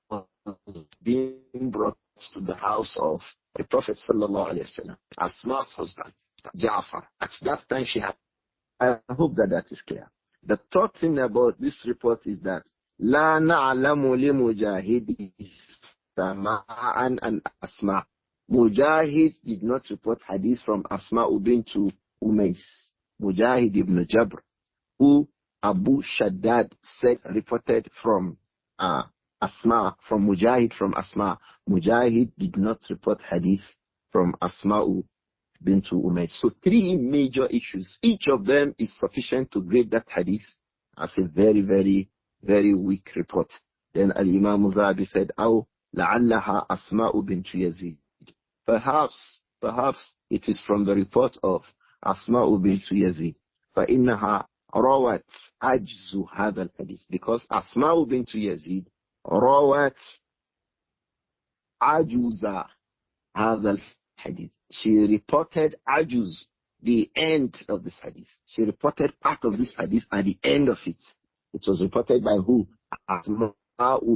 being brought to the house of the Prophet sallallahu alaihi wasallam, Asma''s husband, Ja'far, at that time she had. I hope that is clear. The third thing about this report is that لا نعلم لمجاهد سماعا عن أسماء. Mujahid did not report hadith from Asma'u bint Umays. Mujahid ibn Jabr, who Abu Shaddad said reported from Asma, from Mujahid from Asma. Mujahid did not report hadith from Asma'u bint Umays. So three major issues. Each of them is sufficient to grade that hadith as a very, very, very weak report. Then Al-Imam Adh-Dhahabi said, أو لعلها أسماء بنت يزيد. Perhaps it is from the report of Asma'u bint Yazid. فإنها روت عجز هذا الحديث, because Asma'u bint Yazid روت عجز هذا الحديث. She reported ajuz, the end of this hadith. She reported part of this hadith at the end of it. It was reported by who? Asma'u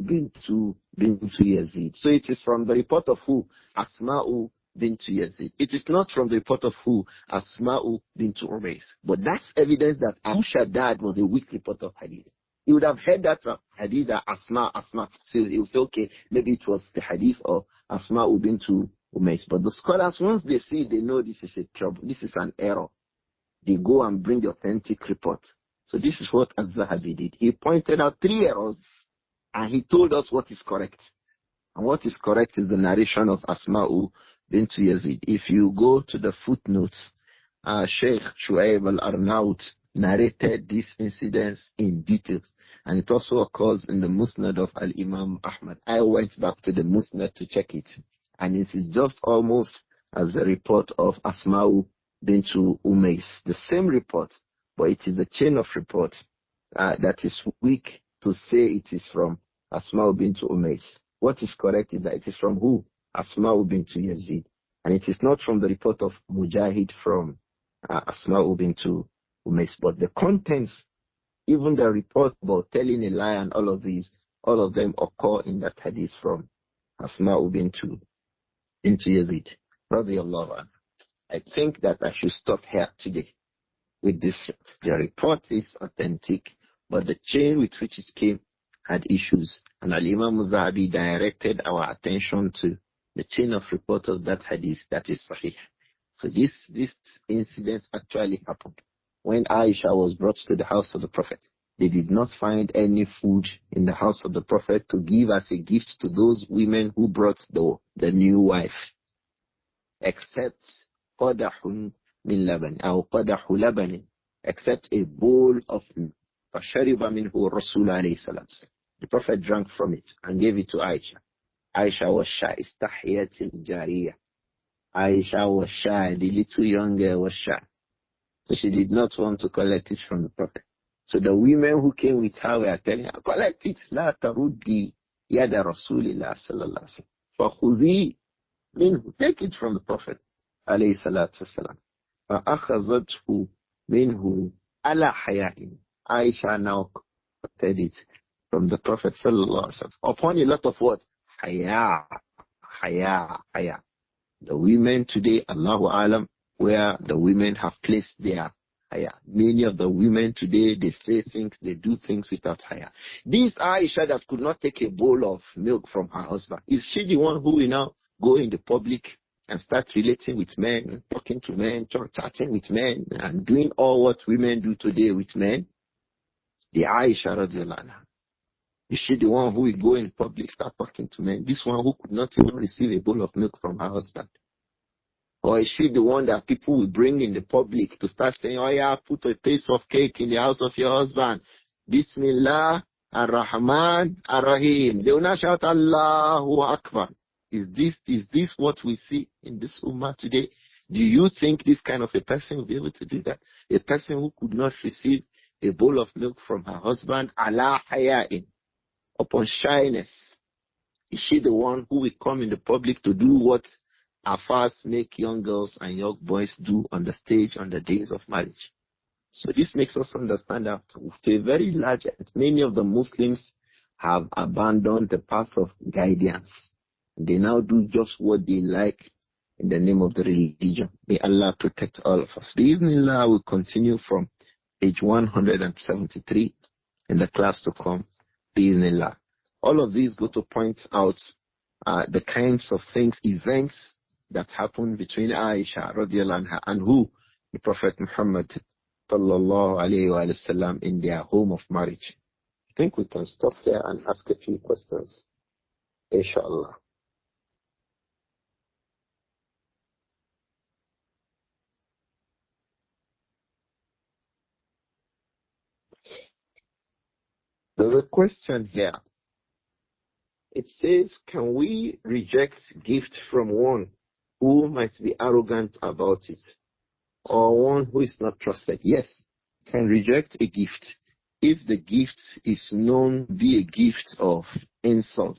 bint Yazid. So it is from the report of who? Asma'u bint Yazid. It is not from the report of who? Asma'u bint Umays. But that's evidence that Abu Shaddad was a weak report of hadith. He would have heard that hadith that Asma. So he would say, okay, maybe it was the hadith of Asma'u bint Umays. But the scholars, once they see, they know this is a trouble. This is an error. They go and bring the authentic report. So this is what Adh-Dhahabi did. He pointed out 3 errors and he told us what is correct. And what is correct is the narration of Asma'u bint Yazid. If you go to the footnotes, Shaykh Al-Arnaut narrated these incidents in details. And it also occurs in the Musnad of Al-Imam Ahmad. I went back to the Musnad to check it. And it is just almost as the report of Asma'u bint Umays. The same report, but it is a chain of report that is weak to say it is from Asma'u bint Umays. What is correct is that it is from who? Asma'u bint Yazid. And it is not from the report of Mujahid from Asma'u bint Umays. But the contents, even the report about telling a lie and all of these, all of them occur in that hadith from Asma'u bint Yazid. Radiallahu anhu. I think that I should stop here today with this. The report is authentic, but the chain with which it came had issues. And Imām Adh-Dhahabi directed our attention to the chain of report of that hadith that is sahih. So this incident actually happened. When Āishah was brought to the house of the Prophet, they did not find any food in the house of the Prophet to give as a gift to those women who brought the new wife, except qadahun min laban, or qadahu laban, except a bowl of milk. فَشَرِبَ مِنْهُ الرَّسُولُ عَلَيْهِ السَّلَامُ. The Prophet drank from it and gave it to Āishah. Āishah was shy. Istahiyat al-jariyah. Āishah was shy. The little young girl was shy. So she did not want to collect it from the Prophet. So the women who came with her were telling her, collect it. لَا تَرُدِّي يَدَ رَسُولِ اللَّهِ صَلَّى اللَّهُ عَلَيْهِ وَسَلَّمَ فَخُذِي مِنْهُ. Take it from the Prophet عليه الصلاة والسلام. فَأَخَذَتْهُ مِنْهُ عَلَى حَيَاءٍ. Āishah now collected it from the Prophet sallallahu alaihi wasallam upon a lot of what? Haya. The women today, Allahu Alam, where the women have placed their haya. Many of the women today, they say things, they do things without haya. This Āishah that could not take a bowl of milk from her husband, is she the one who will now go in the public and start relating with men, talking to men, chatting with men, and doing all what women do today with men? The Āishah radiallahu anha. Is she the one who will go in public, start talking to men? This one who could not even receive a bowl of milk from her husband? Or is she the one that people will bring in the public to start saying, oh yeah, put a piece of cake in the house of your husband. Bismillah ar-Rahman ar-Rahim. They will not shout Allahu Akbar. Is this what we see in this ummah today? Do you think this kind of a person will be able to do that? A person who could not receive a bowl of milk from her husband, ala haya'in, upon shyness. Is she the one who will come in the public to do what afars make young girls and young boys do on the stage on the days of marriage? So this makes us understand that to a very large extent, many of the Muslims have abandoned the path of guidance. They now do just what they like in the name of the religion. May Allah protect all of us. Bismillah, we'll continue from page 173 in the class to come. Bismillah. All of these go to point out the kinds of things, events that happened between Āishah radiallahu anha and who? The Prophet Muhammad sallallahu alayhi wa sallam in their home of marriage. I think we can stop here and ask a few questions. Inshallah. There's a question here. It says, can we reject gift from one who might be arrogant about it, or one who is not trusted? Yes, can reject a gift if the gift is known to be a gift of insult.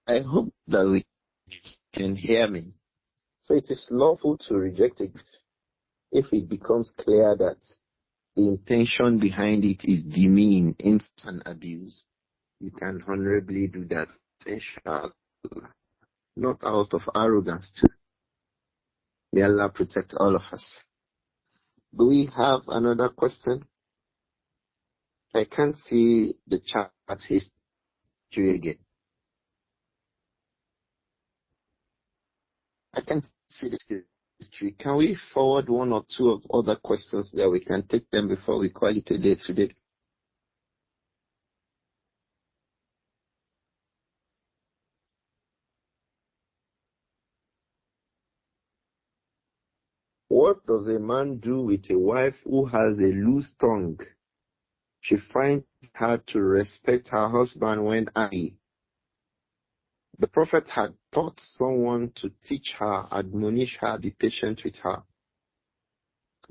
I hope that we can hear me. So it is lawful to reject a gift if it becomes clear that the intention behind it is demean, instant abuse. You can honorably do that, inshallah. Not out of arrogance too. May Allah protect all of us. Do we have another question? I can't see the chat history again. I can't see the history. Can we forward one or two of other questions that we can take them before we call it a day today? What does a man do with a wife who has a loose tongue? She finds her to respect her husband when angry. The Prophet had taught someone to teach her, admonish her, be patient with her.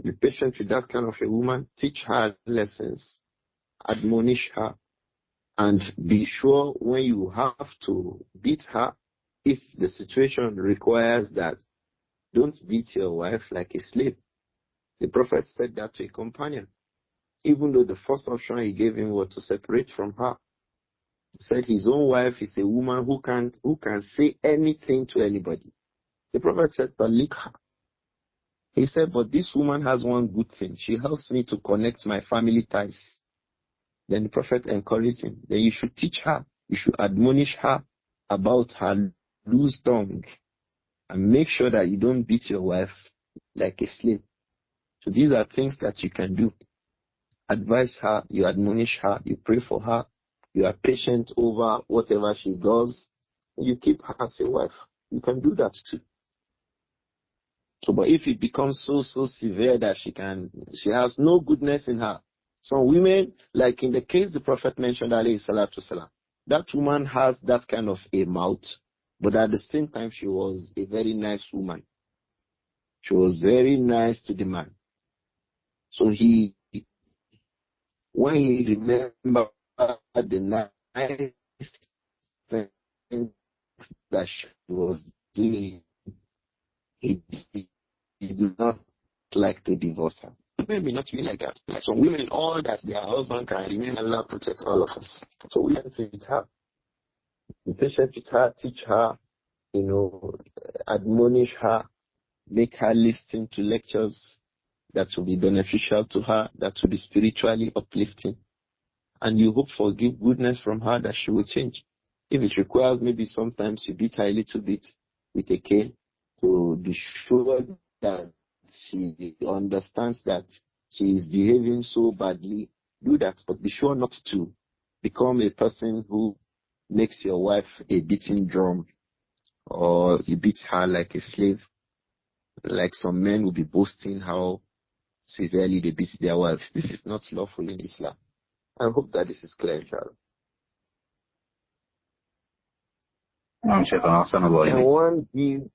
Be patient with that kind of a woman, teach her lessons, admonish her, and be sure when you have to beat her, if the situation requires that, don't beat your wife like a slave. The Prophet said that to a companion, even though the first option he gave him was to separate from her. He said his own wife is a woman who can say anything to anybody. The Prophet said, "Talik her." He said, but this woman has one good thing. She helps me to connect my family ties. Then the Prophet encouraged him. Then you should teach her. You should admonish her about her loose tongue. And make sure that you don't beat your wife like a slave. So these are things that you can do. Advise her, you admonish her, you pray for her, you are patient over whatever she does, and you keep her as a wife. You can do that too. So, but if it becomes so severe that she has no goodness in her. Some women, like in the case the Prophet mentioned, alayhi salatu salam, that woman has that kind of a mouth, but at the same time she was a very nice woman. She was very nice to the man. So when he remembered the nice things that she was doing, he did not like to divorce her. Maybe not really like that. Like some women, all that their husband can remain, Allah protects all of us. So we have to with her. Be patient with her, teach her, admonish her, make her listen to lectures that will be beneficial to her, that will be spiritually uplifting. And you hope for goodness from her that she will change. If it requires, maybe sometimes you beat her a little bit with a cane to be sure that she understands that she is behaving so badly, do that. But be sure not to become a person who makes your wife a beating drum, or you beat her like a slave. Like some men will be boasting how severely they beat their wives. This is not lawful in Islam. I hope that this is clear, inshallah. And one give,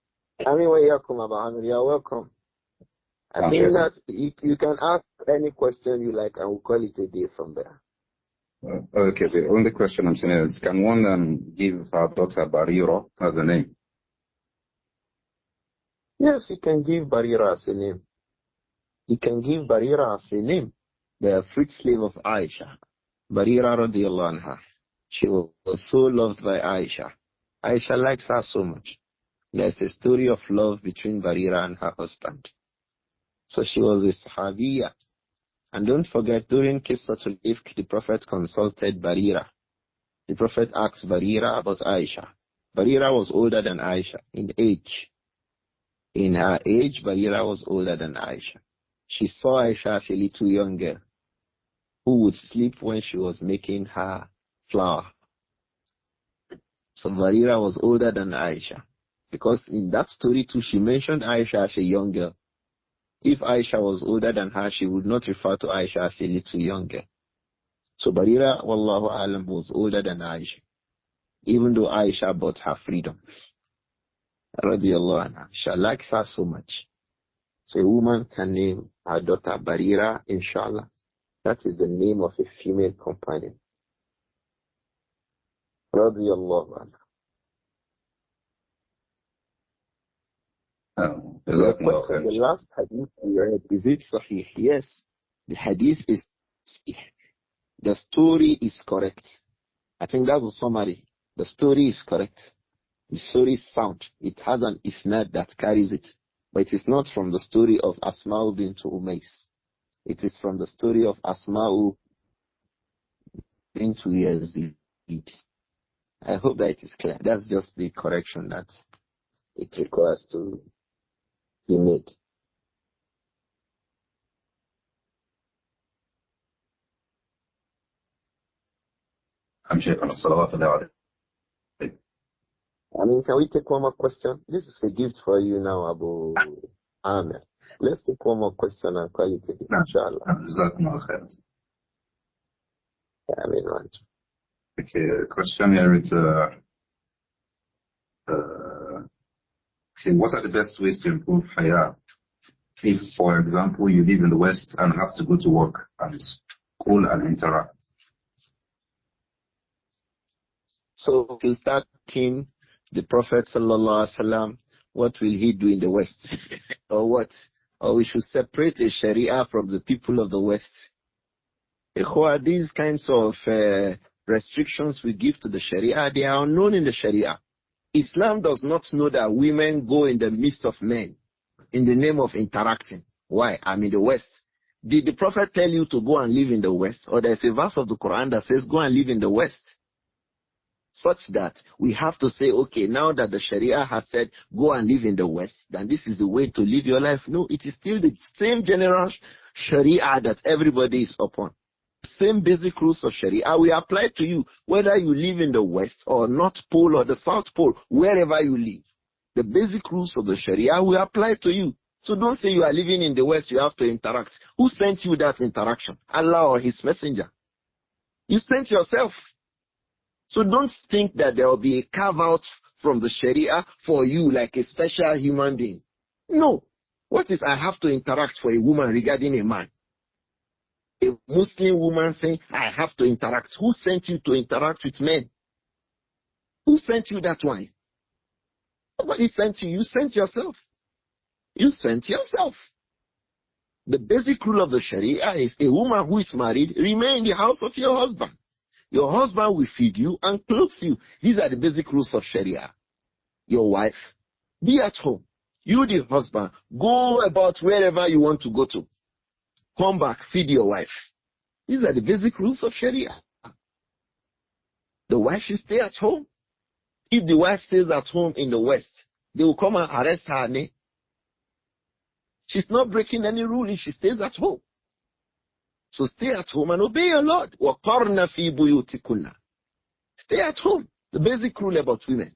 when you come about, you're welcome. I think that you can ask any question you like, and we'll call it a day from there. Okay, the only question I'm saying is, can one give our daughter Barira as a name? Yes, he can give Barira as a name. He can give Barira as a name. The freed slave of Āishah, Barira radiallahu anha. She was so loved by Āishah. Āishah likes her so much. There's a story of love between Barira and her husband. So she was a Sahabiya. And don't forget, during Qissatul Ifk, the Prophet consulted Barira. The Prophet asked Barira about Āishah. Barira was older than Āishah in age. In her age, Barira was older than Āishah. She saw Āishah as a little young girl who would sleep when she was making her flour. So Barira was older than Āishah. Because in that story too, she mentioned Āishah as a young girl. If Āishah was older than her, she would not refer to Āishah as a little young girl. So Barira, wallahu alam, was older than Āishah. Even though Āishah bought her freedom. Radiallahu anha. She likes her so much. So a woman can name her daughter Barira, inshallah. That is the name of a female companion. Radiallahu anha. The question, the last hadith we read, is it sahih? Yes, the hadith is sahih. The story is correct. I think that's the summary. The story is correct. The story is sound. It has an isnad that carries it. But it is not from the story of Asma'u bint Umays. It is from the story of Asma'u bint Yazid. I hope that it is clear. That's just the correction that it requires to be made. I'm Shaykhana Salawat Allah. I mean, can we take one more question? This is a gift for you now, Abu Amir. Let's take one more question and call it a gift, inshallah. I mean, right. Okay, question here is, what are the best ways to improve haya? If, for example, you live in the West and have to go to work and school and interact. So if you start thinking, the Prophet sallallahu alaihi wasallam, what will he do in the West? Or what? Or we should separate a Sharia from the people of the West. These kinds of restrictions we give to the Sharia, they are unknown in the Sharia. Islam does not know that women go in the midst of men in the name of interacting. Why? I'm in the West. Did the Prophet tell you to go and live in the West? Or there's a verse of the Quran that says go and live in the West? Such that we have to say, okay, now that the Sharia has said, go and live in the West, then this is the way to live your life. No, it is still the same general Sharia that everybody is upon. Same basic rules of Sharia we apply to you, whether you live in the West or North Pole or the South Pole, wherever you live. The basic rules of the Sharia we apply to you. So don't say you are living in the West, you have to interact. Who sent you that interaction? Allah or His Messenger? You sent yourself. So don't think that there will be a carve-out from the Sharia for you like a special human being. No. What is I have to interact for a woman regarding a man? A Muslim woman saying, I have to interact. Who sent you to interact with men? Who sent you that one? Nobody sent you. You sent yourself. You sent yourself. The basic rule of the Sharia is a woman who is married, remain in the house of your husband. Your husband will feed you and clothe you. These are the basic rules of Sharia. Your wife, be at home. You, the husband, go about wherever you want to go to. Come back, feed your wife. These are the basic rules of Sharia. The wife should stay at home. If the wife stays at home in the West, they will come and arrest her. She's not breaking any rule if she stays at home. So stay at home and obey your Lord. وَقَرْنَ فِي بُيُوتِكُنَّ. Stay at home. The basic rule about women.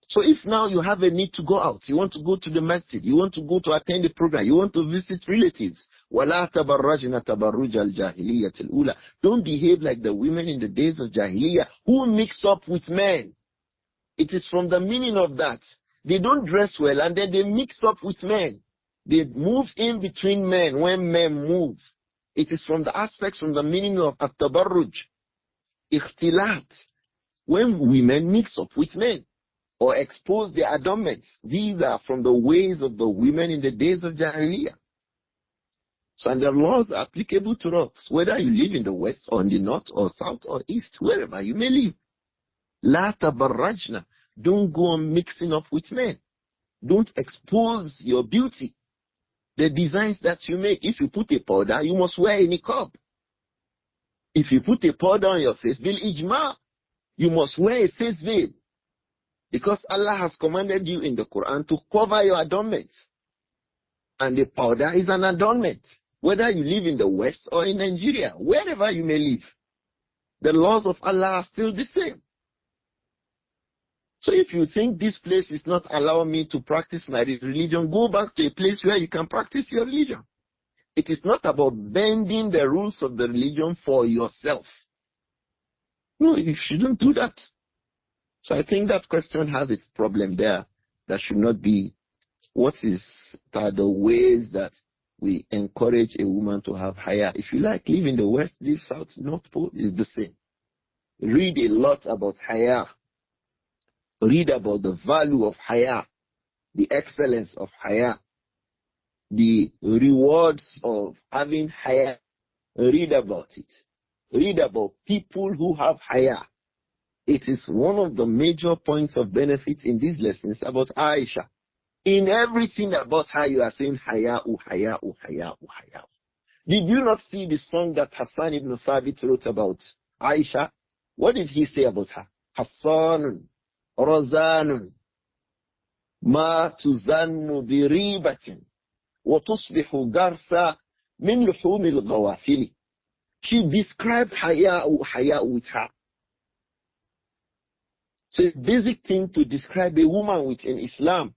So if now you have a need to go out, you want to go to the masjid, you want to go to attend the program, you want to visit relatives, وَلَا تَبَرَّجْنَ تَبَرُّجَ الْجَاهِلِيَّةِ الْأُولَى. Don't behave like the women in the days of Jahiliyyah who mix up with men. It is from the meaning of that. They don't dress well and then they mix up with men. They move in between men when men move. It is from the aspects, from the meaning of at-tabarruj, ikhtilat, when women mix up with men or expose their adornments. These are from the ways of the women in the days of Jahiliyyah. So, and the laws are applicable to us, whether you live in the West or in the North or South or East, wherever you may live. La tabarrajna. Don't go on mixing up with men. Don't expose your beauty. The designs that you make, if you put a powder, you must wear a niqab. If you put a powder on your face, bil ijma, you must wear a face veil. Because Allah has commanded you in the Quran to cover your adornments. And the powder is an adornment. Whether you live in the West or in Nigeria, wherever you may live, the laws of Allah are still the same. So if you think this place is not allowing me to practice my religion, go back to a place where you can practice your religion. It is not about bending the rules of the religion for yourself. No, you shouldn't do that. So I think that question has a problem there. That should not be. What are the ways that we encourage a woman to have haya? If you like, live in the West, live South, North Pole, is the same. Read a lot about haya. Read about the value of haya. the excellence of haya, the rewards of having haya. Read about it. Read about people who have haya. It is one of the major points of benefit in these lessons about Āishah. In everything about her, you are saying haya'u, haya'u, haya'u, haya'u. Did you not see the song that Hassan ibn Thabit wrote about Āishah? What did he say about her? Hassanun, Razanun, ma tuzannu biribatin, wa tusbihu garsa min luhumil ghawafili. She described haya'u with her. So a basic thing to describe a woman with in Islam.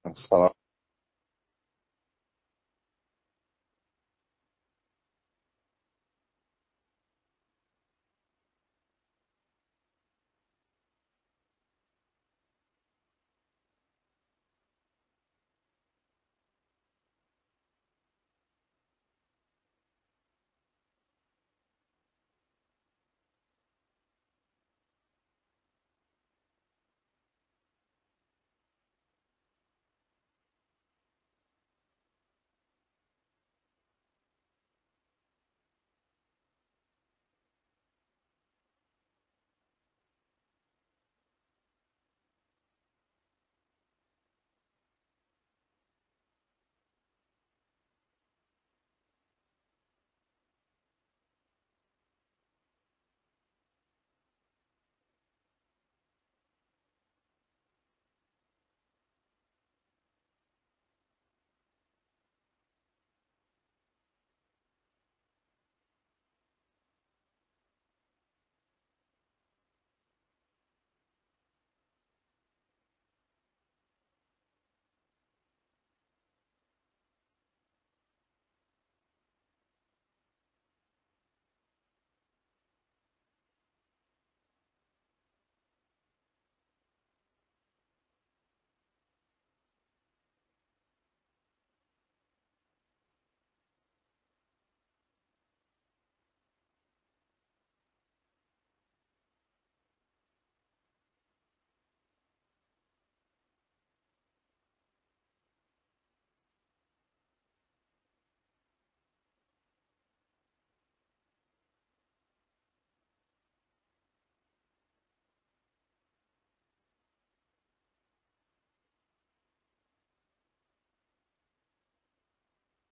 Assalamu